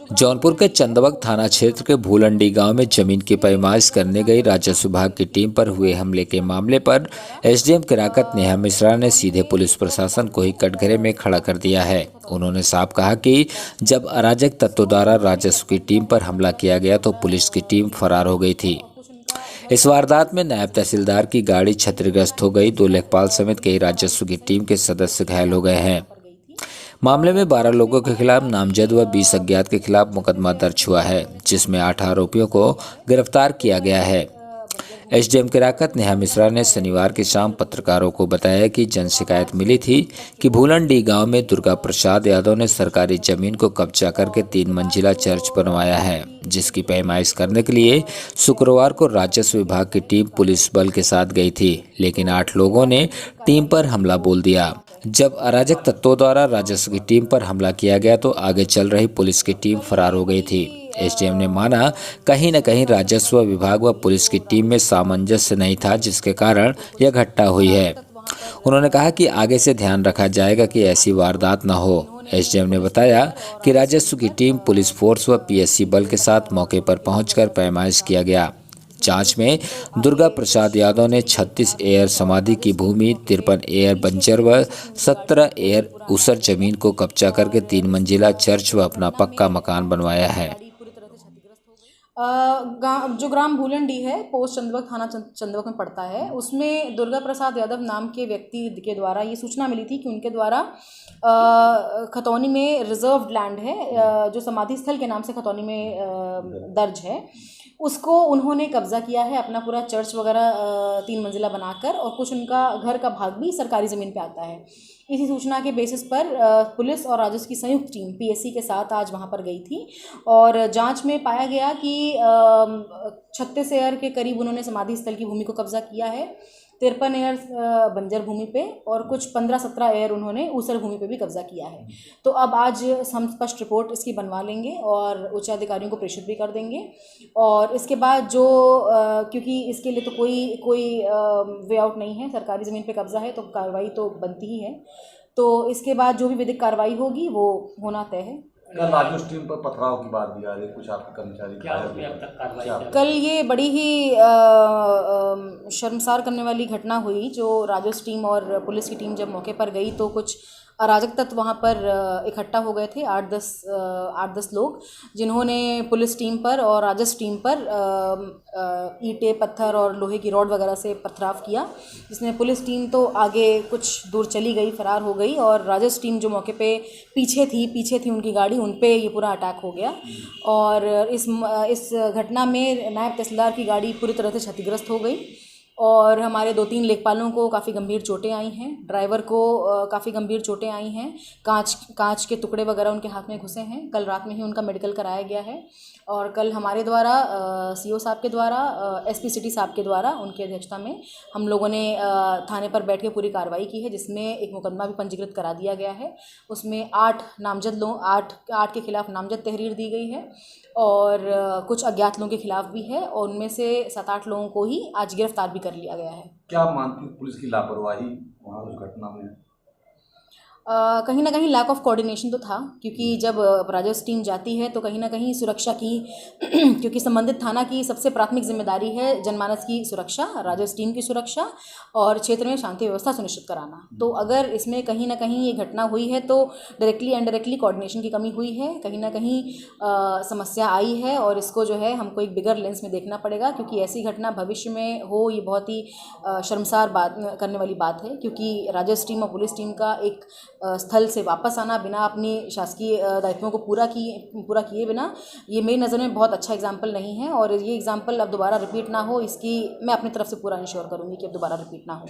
जौनपुर के चंदवक थाना क्षेत्र के भूलंडी गांव में जमीन की पैमाइश करने गई राजस्व विभाग की टीम पर हुए हमले के मामले पर एसडीएम किराकत नेहा मिश्रा ने सीधे पुलिस प्रशासन को ही कटघरे में खड़ा कर दिया है। उन्होंने साफ कहा कि जब अराजक तत्वों द्वारा राजस्व की टीम पर हमला किया गया तो पुलिस की टीम फरार हो गई थी। इस वारदात में नायब तहसीलदार की गाड़ी क्षतिग्रस्त हो गई। 2 लेखपाल समेत कई राजस्व की टीम के सदस्य घायल हो गए हैं। मामले में 12 लोगों के खिलाफ नामजद व 20 अज्ञात के खिलाफ मुकदमा दर्ज हुआ है, जिसमें 8 आरोपियों को गिरफ्तार किया गया है। एसडीएम किराकत नेहा मिश्रा ने शनिवार की शाम पत्रकारों को बताया कि जन शिकायत मिली थी कि भूलंडी गांव में दुर्गा प्रसाद यादव ने सरकारी जमीन को कब्जा करके 3 मंजिला चर्च बनवाया है, जिसकी पैमाइश करने के लिए शुक्रवार को राजस्व विभाग की टीम पुलिस बल के साथ गई थी, लेकिन 8 लोगों ने टीम पर हमला बोल दिया। जब अराजक तत्वों द्वारा राजस्व की टीम पर हमला किया गया तो आगे चल रही पुलिस की टीम फरार हो गई थी। एसडीएम ने माना कहीं न कहीं राजस्व विभाग व पुलिस की टीम में सामंजस्य नहीं था, जिसके कारण यह घटना हुई है। उन्होंने कहा कि आगे से ध्यान रखा जाएगा कि ऐसी वारदात न हो। एसडीएम ने बताया कि राजस्व की टीम, पुलिस फोर्स व पीएससी बल के साथ मौके पर पहुंचकर पैमाइश किया गया। जांच में दुर्गा प्रसाद यादव ने 36 एयर समाधि की भूमि, 53 एयर बंजर व 17 एयर ऊसर जमीन को कब्जा करके 3 मंजिला चर्च व अपना पक्का मकान बनवाया है। जो ग्राम भूलंडी है, पोस्ट चंदवक, थाना चंदवक में पड़ता है, उसमें दुर्गा प्रसाद यादव नाम के व्यक्ति के द्वारा ये सूचना मिली थी कि उनके द्वारा खतौनी में रिजर्व्ड लैंड है, जो समाधि स्थल के नाम से खतौनी में दर्ज है, उसको उन्होंने कब्जा किया है, अपना पूरा चर्च वगैरह 3 मंजिला बनाकर, और कुछ उनका घर का भाग भी सरकारी ज़मीन पे आता है। इसी सूचना के बेसिस पर पुलिस और राजस्व की संयुक्त टीम पीएससी के साथ आज वहां पर गई थी और जांच में पाया गया कि 36 एयर के करीब उन्होंने समाधि स्थल की भूमि को कब्जा किया है, 53 एयर बंजर भूमि पे और कुछ 15-17 एयर उन्होंने ऊसर भूमि पे भी कब्जा किया है। तो अब आज हम स्पष्ट रिपोर्ट इसकी बनवा लेंगे और उच्च अधिकारियों को प्रेषित भी कर देंगे, और इसके बाद जो क्योंकि इसके लिए तो कोई वे आउट नहीं है, सरकारी ज़मीन पे कब्जा है तो कार्रवाई तो बनती ही है, तो इसके बाद जो भी विधिक कार्रवाई होगी वो होना तय है। कल राजस्व टीम पर पथराव की बात भी आ रही है, कुछ आपके कर्मचारी कल ये बड़ी ही शर्मसार करने वाली घटना हुई। जो राजस्व टीम और पुलिस की टीम जब मौके पर गई तो कुछ अराजक तत्व वहाँ पर इकट्ठा हो गए थे, 8-10 लोग, जिन्होंने पुलिस टीम पर और राजस्व टीम पर ईंटें, पत्थर और लोहे की रॉड वगैरह से पथराव किया, जिसमें पुलिस टीम तो आगे कुछ दूर चली गई, फरार हो गई, और राजस्व टीम जो मौके पे पीछे थी उनकी गाड़ी, उन पे ये पूरा अटैक हो गया। और इस घटना में नायब तहसीलदार की गाड़ी पूरी तरह से क्षतिग्रस्त हो गई और हमारे 2-3 लेखपालों को काफ़ी गंभीर चोटें आई हैं, ड्राइवर को काफ़ी गंभीर चोटें आई हैं, कांच के टुकड़े वगैरह उनके हाथ में घुसे हैं। कल रात में ही उनका मेडिकल कराया गया है और कल हमारे द्वारा सीओ साहब के द्वारा, एसपी सिटी साहब के द्वारा, उनकी अध्यक्षता में हम लोगों ने थाने पर बैठ के पूरी कार्रवाई की है, जिसमें एक मुकदमा भी पंजीकृत करा दिया गया है। उसमें 8 के खिलाफ नामजद तहरीर दी गई है और कुछ अज्ञात लोगों के खिलाफ भी है, और उनमें से 7-8 लोगों को ही आज गिरफ्तार भी कर लिया गया है। क्या आप मानती हैं पुलिस की लापरवाही वहाँ उस घटना में? कहीं ना कहीं लैक ऑफ कोऑर्डिनेशन तो था, क्योंकि जब राजस्व टीम जाती है तो कहीं ना कहीं सुरक्षा की क्योंकि संबंधित थाना की सबसे प्राथमिक जिम्मेदारी है जनमानस की सुरक्षा, राजस्व टीम की सुरक्षा और क्षेत्र में शांति व्यवस्था सुनिश्चित कराना। तो अगर इसमें कहीं ना कहीं ये घटना हुई है तो डायरेक्टली इनडायरेक्टली कोऑर्डिनेशन की कमी हुई है, कहीं ना कहीं समस्या आई है, और इसको जो है हमको एक बिगर लेंस में देखना पड़ेगा, क्योंकि ऐसी घटना भविष्य में हो ये बहुत ही शर्मसार बात करने वाली बात है, क्योंकि राजस्व टीम और पुलिस टीम का एक स्थल से वापस आना बिना अपनी शासकीय दायित्वों को पूरा किए बिना, ये मेरी नज़र में बहुत अच्छा एग्जाम्पल नहीं है, और ये एग्जाम्पल अब दोबारा रिपीट ना हो, इसकी मैं अपनी तरफ से पूरा इंश्योर करूँगी कि अब दोबारा रिपीट ना हो।